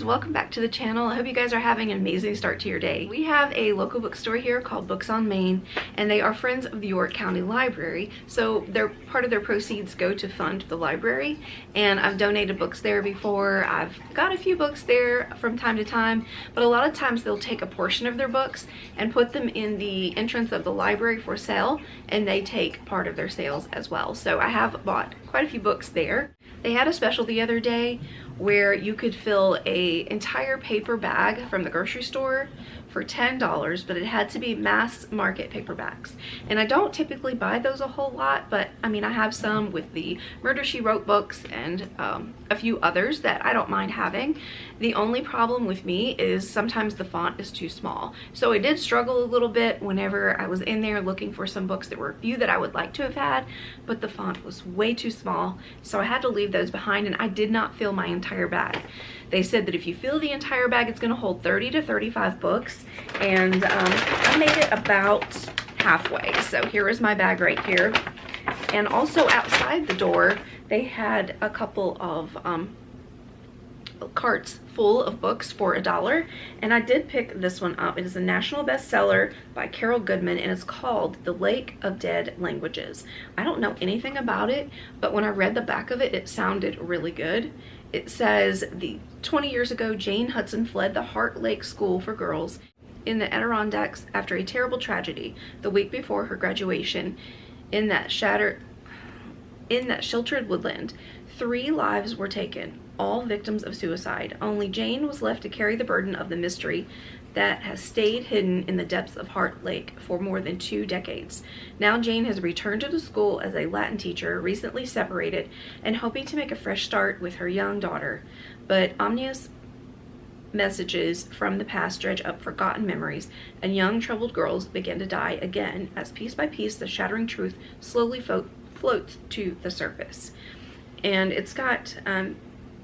welcome back to the channel. I hope you guys are having an amazing start to your day. We have a local bookstore here called Books on Main, and they are friends of the York County Library, so part of their proceeds go to fund the library. And I've donated books there before. I've got a few books there from time to time, but a lot of times they'll take a portion of their books and put them in the entrance of the library for sale, and they take part of their sales as well. So I have bought quite a few books there. They had a special the other day where you could fill an entire paper bag from the grocery store for $10, but it had to be mass market paperbacks. And I don't typically buy those a whole lot, but I mean, I have some with the Murder, She Wrote books and a few others that I don't mind having. The only problem with me is sometimes the font is too small. So I did struggle a little bit whenever I was in there looking for some books. There were a few that I would like to have had, but the font was way too small. So I had to leave those behind, and I did not fill my entire bag. They said that if you fill the entire bag, it's going to hold 30 to 35 books, and I made it about halfway. So here is my bag right here. And also outside the door, they had a couple of carts full of books for $1, and I did pick this one up. It is a national bestseller by Carol Goodman, and it's called The Lake of Dead Languages. I don't know anything about it, but when I read the back of it, it sounded really good. It says, 20 years ago, Jane Hudson fled the Heart Lake School for Girls in the Adirondacks after a terrible tragedy the week before her graduation. In that sheltered woodland, 3 lives were taken, all victims of suicide. Only Jane was left to carry the burden of the mystery that has stayed hidden in the depths of Heart Lake for more than 2 decades. Now Jane has returned to the school as a Latin teacher, recently separated, and hoping to make a fresh start with her young daughter. But ominous messages from the past dredge up forgotten memories, and young troubled girls begin to die again as piece by piece the shattering truth slowly floats to the surface. And it's got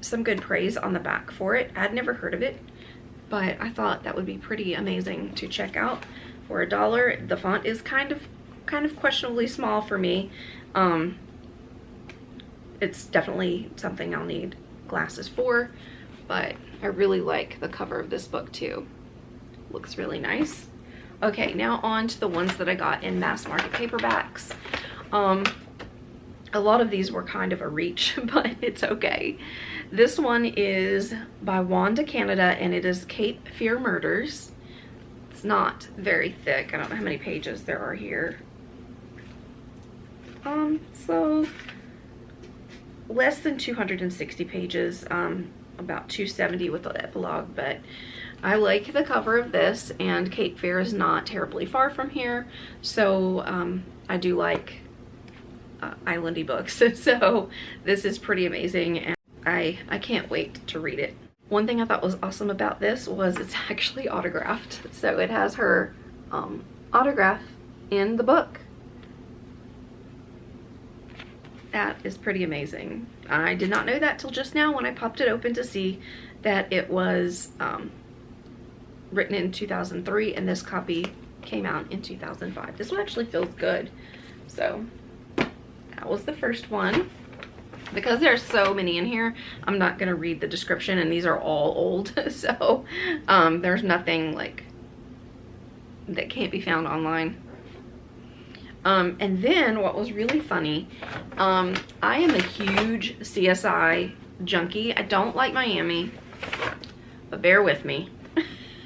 some good praise on the back for it. I'd never heard of it, but I thought that would be pretty amazing to check out for $1. The font is kind of questionably small for me. It's definitely something I'll need glasses for, but I really like the cover of this book too. Looks really nice. Okay, now on to the ones that I got in mass market paperbacks. A lot of these were kind of a reach, but it's okay. This one is by Wanda Canada, and it is Cape Fear Murders. It's not very thick. I don't know how many pages there are here. So less than 260 pages, about 270 with the epilogue, but I like the cover of this, and Cape Fear is not terribly far from here, so I do like islandy books, so this is pretty amazing, and I can't wait to read it. One thing I thought was awesome about this was it's actually autographed, so it has her autograph in the book. That is pretty amazing. I did not know that till just now when I popped it open to see that it was written in 2003, and this copy came out in 2005. This one actually feels good. So that was the first one. Because there's so many in here, I'm not gonna read the description, and these are all old, so there's nothing like that can't be found online. And then what was really funny, I am a huge CSI junkie. I don't like Miami, but bear with me.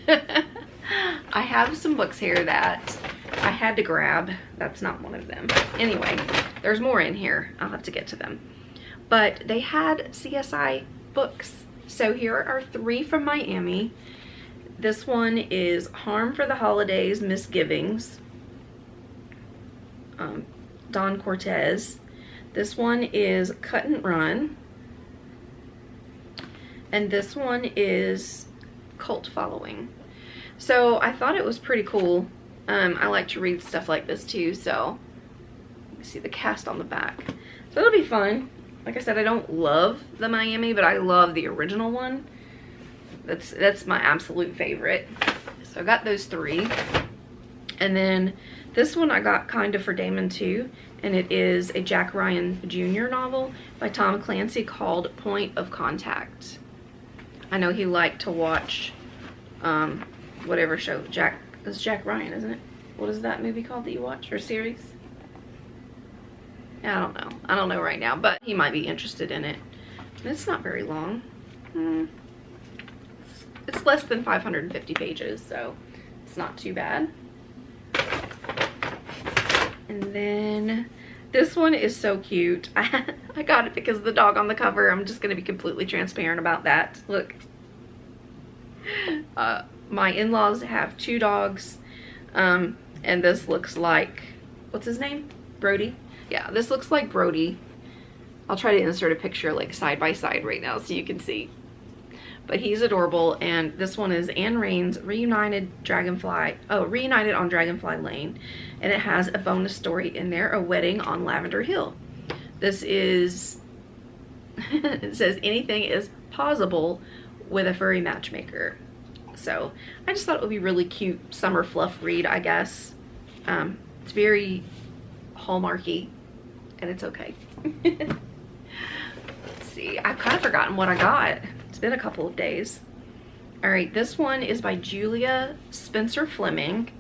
I have some books here that I had to grab. That's not one of them. Anyway, there's more in here. I'll have to get to them. But they had CSI books. So here are 3 from Miami. This one is Harm for the Holidays, Misgivings. Don Cortez. This one is Cut and Run. And this one is Cult Following. So I thought it was pretty cool. I like to read stuff like this too, so you can see the cast on the back. So it'll be fun. Like I said, I don't love the Miami, but I love the original one. That's my absolute favorite. So I got those 3. And then this one I got kind of for Damon too, and it is a Jack Ryan Jr. novel by Tom Clancy called Point of Contact. I know he liked to watch whatever show. It's Jack Ryan, isn't it? What is that movie called that you watch, or series? I don't know. I don't know right now, but he might be interested in it. It's not very long. It's less than 550 pages, so it's not too bad. And then this one is so cute. I got it because of the dog on the cover. I'm just going to be completely transparent about that. Look. My in-laws have 2 dogs, and this looks like, what's his name? Brody? Yeah, this looks like Brody. I'll try to insert a picture like side by side right now so you can see. But he's adorable, and this one is Anne Rain's reunited on Dragonfly Lane, and it has a bonus story in there, A Wedding on Lavender Hill. This is, it says anything is possible with a furry matchmaker. So I just thought it would be really cute summer fluff read, I guess. It's very Hallmarky, and it's okay. Let's see, I've kind of forgotten what I got. It's been a couple of days. All right, this one is by Julia Spencer Fleming,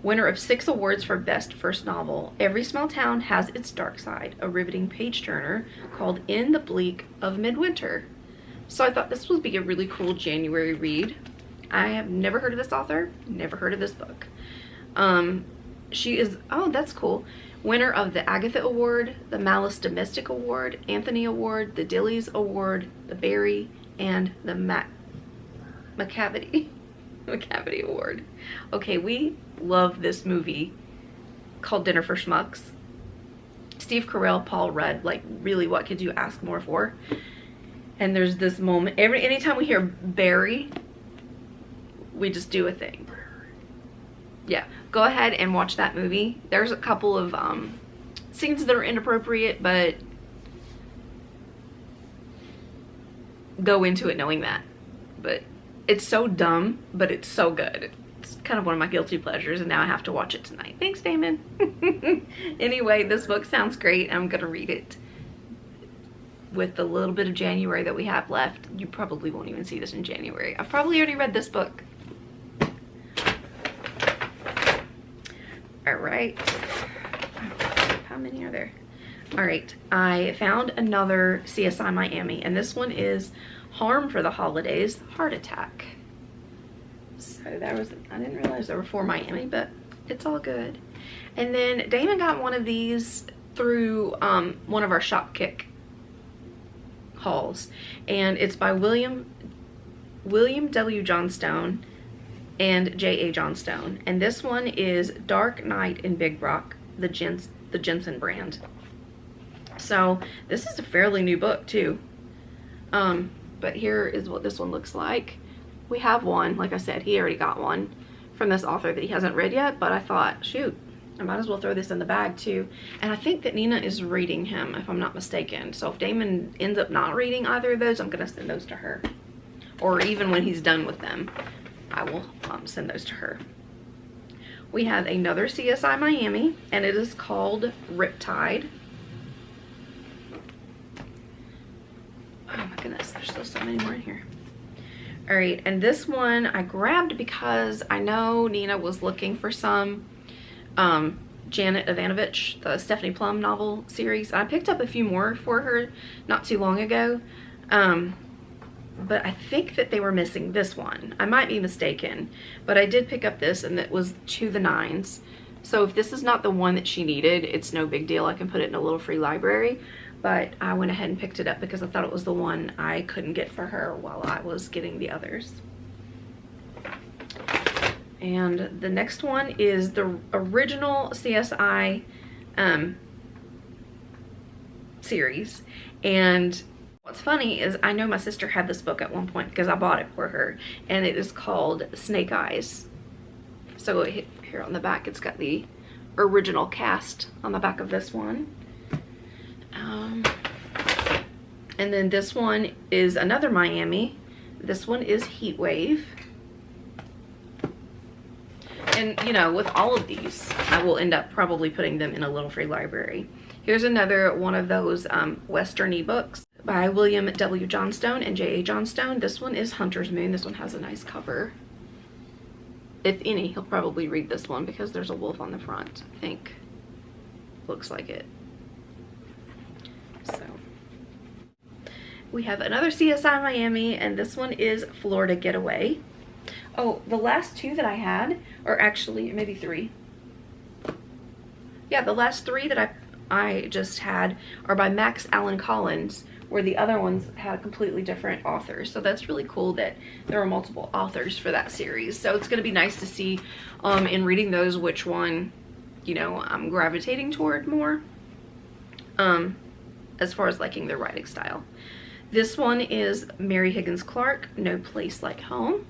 winner of 6 awards for Best First Novel. Every small town has its dark side, a riveting page turner called In the Bleak of Midwinter. So I thought this would be a really cool January read. I have never heard of this author, never heard of this book. She is, oh, that's cool, winner of the Agatha Award, the Malice Domestic Award, Anthony Award, the Dillies Award, the Barry, and the McCavity Award. Okay, we love this movie called Dinner for Schmucks. Steve Carell, Paul Rudd, like really what could you ask more for? And there's this moment, anytime we hear Barry, we just do a thing. Yeah, go ahead and watch that movie. There's a couple of scenes that are inappropriate, but go into it knowing that. But it's so dumb, but it's so good. It's kind of one of my guilty pleasures, and now I have to watch it tonight. Thanks, Damon. Anyway, this book sounds great. I'm gonna read it. With the little bit of January that we have left, you probably won't even see this in January. I've probably already read this book. All right. How many are there? All right. I found another CSI Miami, and this one is Harm for the Holidays, Heart Attack. So there was, I didn't realize there were 4 Miami, but it's all good. And then Damon got one of these through one of our Shopkick hauls, and it's by William W. Johnstone and J.A. Johnstone, and this one is Dark Night in Big Rock, the Jensen brand. So this is a fairly new book too, but here is what this one looks like. We have one, like I said, he already got one from this author that he hasn't read yet, but I thought, shoot, I might as well throw this in the bag too. And I think that Nina is reading him, if I'm not mistaken. So if Damon ends up not reading either of those, I'm gonna send those to her. Or even when he's done with them, I will send those to her. We have another CSI Miami, and it is called Riptide. Oh my goodness, there's still so many more in here. All right, and this one I grabbed because I know Nina was looking for some Janet Ivanovich, the Stephanie Plum novel series. I picked up a few more for her not too long ago, but I think that they were missing this one. I might be mistaken, but I did pick up this, and it was To the Nines. So if this is not the one that she needed, it's no big deal. I can put it in a little free library, but I went ahead and picked it up because I thought it was the one I couldn't get for her while I was getting the others. And the next one is the original CSI series. And what's funny is I know my sister had this book at one point because I bought it for her, and it is called Snake Eyes. So here on the back, it's got the original cast on the back of this one. And then this one is another Miami. This one is Heat Wave. And, you know, with all of these, I will end up probably putting them in a little free library. Here's another one of those Western ebooks. by William W. Johnstone and J.A. Johnstone. This one is Hunter's Moon. This one has a nice cover. If any, he'll probably read this one because there's a wolf on the front, I think. Looks like it. So we have another CSI Miami, and this one is Florida Getaway. Oh, the last two that I had, or actually maybe three. Yeah, the last three that I just had are by Max Allan Collins, where the other ones had completely different authors. So that's really cool that there are multiple authors for that series. So it's gonna be nice to see in reading those which one, you know, I'm gravitating toward more as far as liking their writing style. This one is Mary Higgins Clark, No Place Like Home.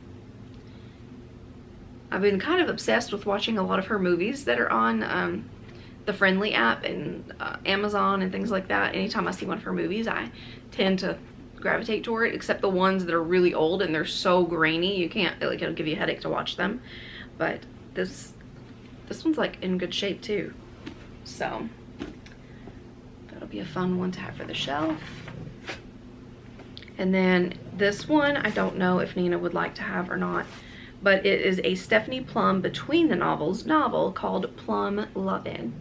I've been kind of obsessed with watching a lot of her movies that are on the Friendly app and Amazon and things like that. Anytime I see one of her movies, I tend to gravitate toward it, except the ones that are really old and they're so grainy you can't, like, it'll give you a headache to watch them. But this one's like in good shape too, so that'll be a fun one to have for the shelf. And then this one, I don't know if Nina would like to have or not, but it is a Stephanie Plum Between the Novels novel called Plum Lovin'.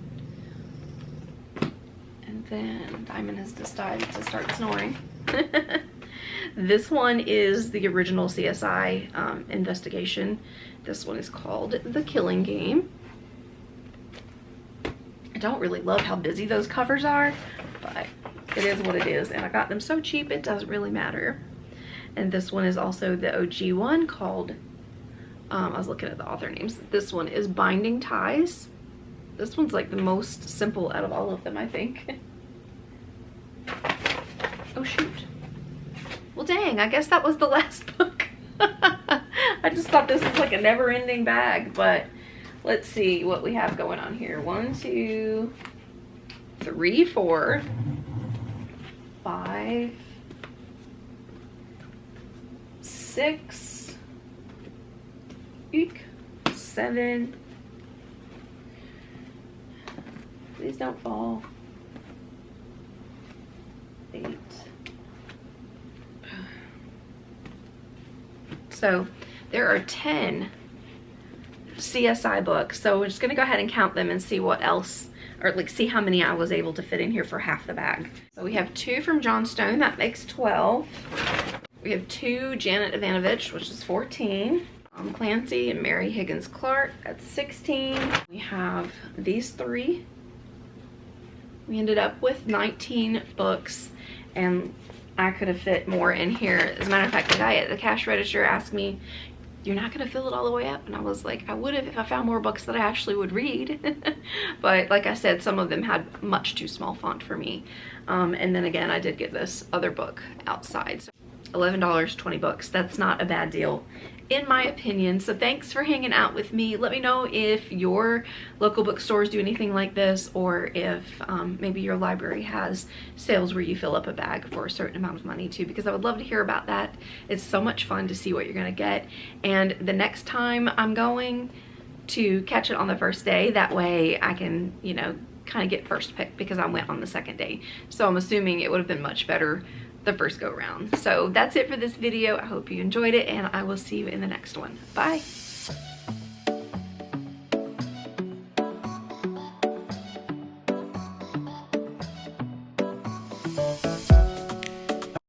And then Diamond has decided to start snoring. This one is the original CSI investigation. This one is called The Killing Game. I don't really love how busy those covers are, but it is what it is, and I got them so cheap it doesn't really matter. And this one is also the OG one called, I was looking at the author names. This one is Binding Ties. This one's like the most simple out of all of them, I think. Oh shoot. Well dang, I guess that was the last book. I just thought this was like a never-ending bag, but let's see what we have going on here. 1, 2, 3, 4, 5, 6, 7. Please don't fall. 8. So there are 10 CSI books. So we're just gonna go ahead and count them and see what else, or like see how many I was able to fit in here for half the bag. So we have 2 from Johnstone, that makes 12. We have 2 Janet Ivanovich, which is 14. Clancy and Mary Higgins Clark, that's 16. We have these 3. We ended up with 19 books, and I could have fit more in here. As a matter of fact, the guy at the cash register asked me, "You're not gonna fill it all the way up?" And I was like, I would have if I found more books that I actually would read. But like I said, some of them had much too small font for me. And then again, I did get this other book outside. So $11, 20 books. That's not a bad deal, in my opinion. So thanks for hanging out with me. Let me know if your local bookstores do anything like this, or if maybe your library has sales where you fill up a bag for a certain amount of money too, because I would love to hear about that. It's so much fun to see what you're gonna get. And the next time I'm going to catch it on the first day, that way I can, you know, kind of get first pick, because I went on the second day. So I'm assuming it would have been much better the first go round. So that's it for this video. I hope you enjoyed it, and I will see you in the next one. Bye.